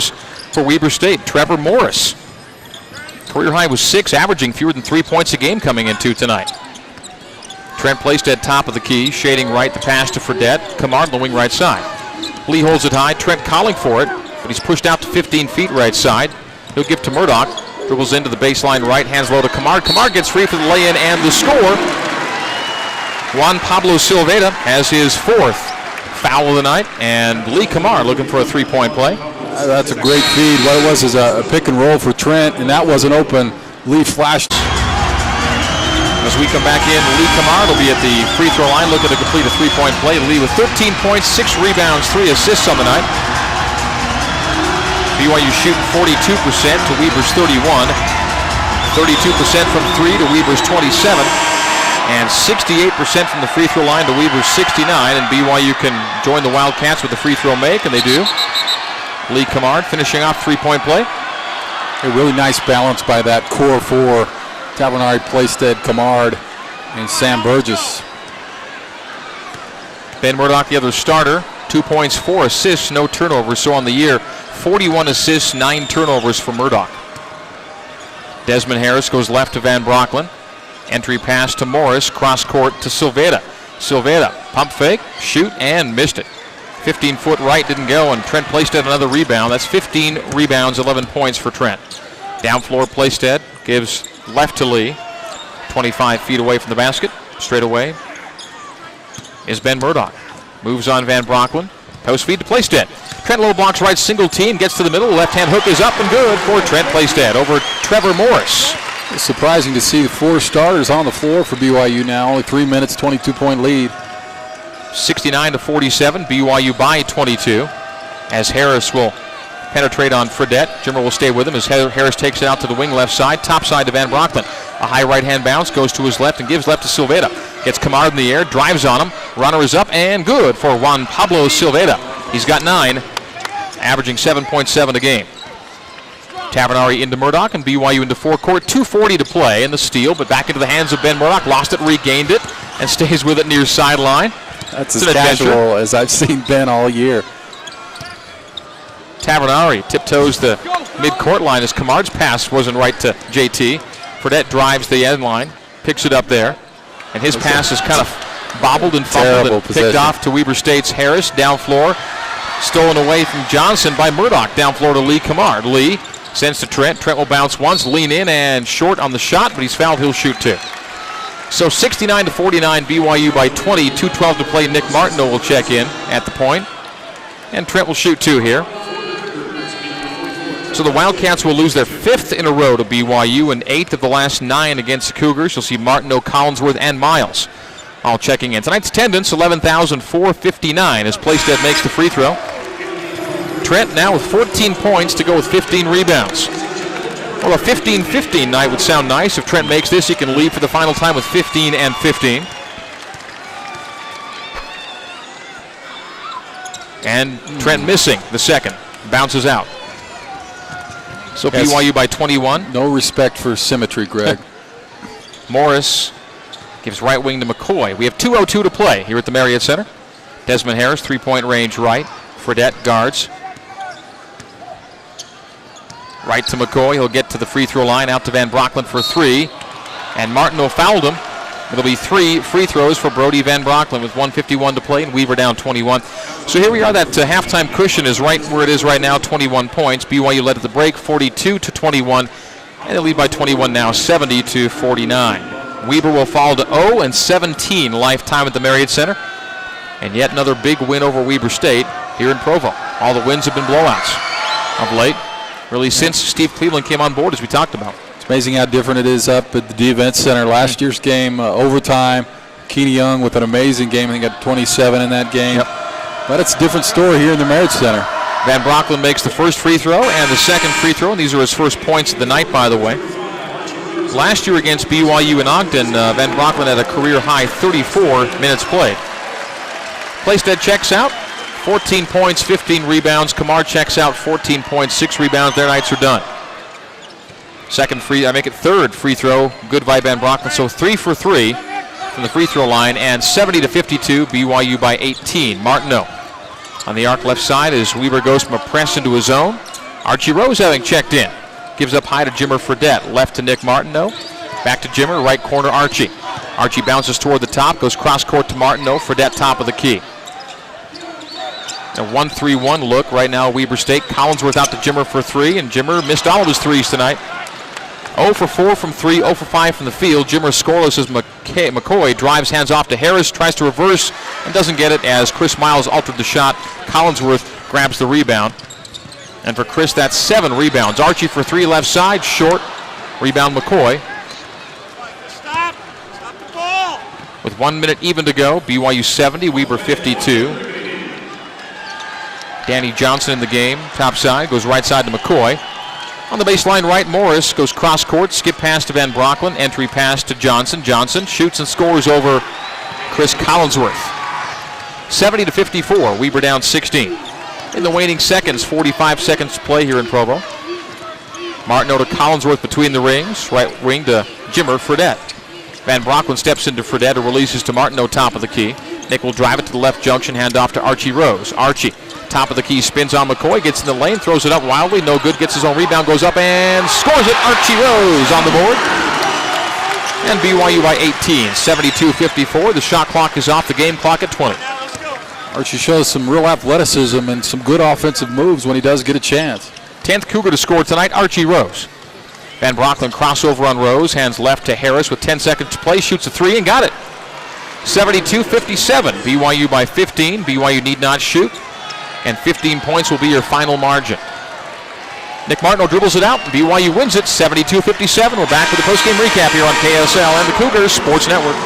turnovers for Weber State. Trevor Morris. Career high was 6, averaging fewer than 3 points a game coming into tonight. Trent Plaisted top of the key, shading right, the pass to Fredette. Kamard on the wing right side. Lee holds it high, Trent calling for it, but he's pushed out to 15 feet right side. He'll give to Murdoch, dribbles into the baseline right, hands low to Kamard. Kamard gets free for the lay-in and the score. Juan Pablo Silveda has his 4th foul of the night, and Lee Kamard looking for a 3-point play. That's a great feed. What it was is a pick and roll for Trent, and that wasn't open. Lee flashed. As we come back in, Lee Kamard will be at the free throw line looking to complete a 3-point play. Lee with 13 points, 6 rebounds, 3 assists on the night. BYU shooting 42% to Weber's 31. 32% from 3 to Weber's 27. And 68% from the free throw line to Weber's 69. And BYU can join the Wildcats with the free throw make, and they do. Lee Kamard finishing off 3-point play. A really nice balance by that core 4. Tavernari, Plaisted, Kamard, and Sam Burgess. Ben Murdoch, the other starter. 2 points, 4 assists, no turnovers. So on the year, 41 assists, 9 turnovers for Murdoch. Desmond Harris goes left to Van Brocklin. Entry pass to Morris, cross court to Silveda. Silveda, pump fake, shoot, and missed it. 15-foot right didn't go, and Trent Plaisted another rebound. That's 15 rebounds, 11 points for Trent. Down floor, Plaisted gives left to Lee. 25 feet away from the basket. Straight away is Ben Murdoch. Moves on Van Brocklin. Post feed to Plaisted. Trent low blocks right, single team, gets to the middle. Left-hand hook is up and good for Trent Plaisted over Trevor Morris. It's surprising to see the 4 starters on the floor for BYU now. Only 3 minutes, 22-point lead. 69-47, BYU by 22. As Harris will penetrate on Fredette. Jimmer will stay with him as Harris takes it out to the wing left side. Top side to Van Brocklin. A high right-hand bounce, goes to his left and gives left to Silveda. Gets Kamard in the air, drives on him. Runner is up and good for Juan Pablo Silveda. He's got 9, averaging 7.7 a game. Tavernari into Murdoch and BYU into forecourt. 2:40 to play in the steal, but back into the hands of Ben Murdoch. Lost it, regained it, and stays with it near sideline. That's as casual as I've seen Ben all year. Tavernari tiptoes the mid-court line as Kamard's pass wasn't right to JT. Fredette drives the end line, picks it up there, and his pass is kind of bobbled and fumbled and picked off to Weber State's Harris. Down floor, stolen away from Johnson by Murdoch. Down floor to Lee Kamard. Lee sends to Trent. Trent will bounce once, lean in and short on the shot, but he's fouled. He'll shoot 2. So 69-49, BYU by 20. 2:12 to play. Nick Martineau will check in at the point, and Trent will shoot 2 here. So the Wildcats will lose their 5th in a row to BYU and 8th of the last 9 against the Cougars. You'll see Martineau, Collinsworth, and Miles all checking in. Tonight's attendance, 11,459 as Plaisted makes the free throw. Trent now with 14 points to go with 15 rebounds. Well, a 15-15 night would sound nice. If Trent makes this, he can lead for the final time with 15 and 15. And Trent missing the second. Bounces out. So yes. BYU by 21. No respect for symmetry, Greg. Morris gives right wing to McCoy. We have 2:02 to play here at the Marriott Center. Desmond Harris, 3-point range right. Fredette guards. Right to McCoy. He'll get to the free throw line, out to Van Brocklin for 3. And Martineau fouled him. It'll be 3 free throws for Brody Van Brocklin with 1:51 to play, and Weaver down 21. So here we are. That halftime cushion is right where it is right now, 21 points. BYU led at the break, 42-21, and they lead by 21 now, 70-49. Weber will fall to 0-17 lifetime at the Marriott Center, and yet another big win over Weber State here in Provo. All the wins have been blowouts of late, really since Steve Cleveland came on board, as we talked about. Amazing how different it is up at the D-Event Center. Last year's game, overtime. Keeney Young with an amazing game. I think got 27 in that game. Yep. But it's a different story here in the Marriott Center. Van Brocklin makes the first free throw and the second free throw, and these are his first points of the night, by the way. Last year against BYU in Ogden, Van Brocklin had a career-high 34 minutes played. Plaisted checks out, 14 points, 15 rebounds. Kamard checks out, 14 points, 6 rebounds. Their nights are done. Third free throw, good by Van Brocklin. So 3 for 3 from the free throw line, and 70-52, BYU by 18. Martineau on the arc left side as Weber goes from a press into a zone. Archie Rose having checked in. Gives up high to Jimmer Fredette. Left to Nick Martineau. Back to Jimmer. Right corner Archie. Archie bounces toward the top. Goes cross court to Martineau. Fredette top of the key. A 1-3-1 look right now. Weber State. Collinsworth out to Jimmer for 3. And Jimmer missed all of his threes tonight. 0 for 4 from 3. 0 for 5 from the field. Jimmer scoreless as McCoy drives hands off to Harris. Tries to reverse and doesn't get it as Chris Miles altered the shot. Collinsworth grabs the rebound. And for Chris, that's 7 rebounds. Archie for 3 left side, short. Rebound McCoy. Stop the ball. With 1 minute even to go, BYU 70, Weber 52. Danny Johnson in the game, top side, goes right side to McCoy. On the baseline right, Morris goes cross court, skip pass to Van Brocklin, entry pass to Johnson. Johnson shoots and scores over Chris Collinsworth. 70-54, Weber down 16. In the waning seconds, 45 seconds to play here in Provo. Martineau to Collinsworth between the rings. Right wing to Jimmer Fredette. Van Brocklin steps into Fredette, who releases to Martineau, top of the key. Nick will drive it to the left junction, hand off to Archie Rose. Archie, top of the key, spins on McCoy, gets in the lane, throws it up wildly, no good, gets his own rebound, goes up and scores it. Archie Rose on the board. And BYU by 18, 72-54. The shot clock is off, the game clock at 20. Archie shows some real athleticism and some good offensive moves when he does get a chance. 10th Cougar to score tonight, Archie Rose. Van Brocklin crossover on Rose, hands left to Harris with 10 seconds to play, shoots a 3 and got it. 72-57, BYU by 15. BYU need not shoot, and 15 points will be your final margin. Nick Martineau dribbles it out, and BYU wins it, 72-57. We're back with the postgame recap here on KSL and the Cougars Sports Network.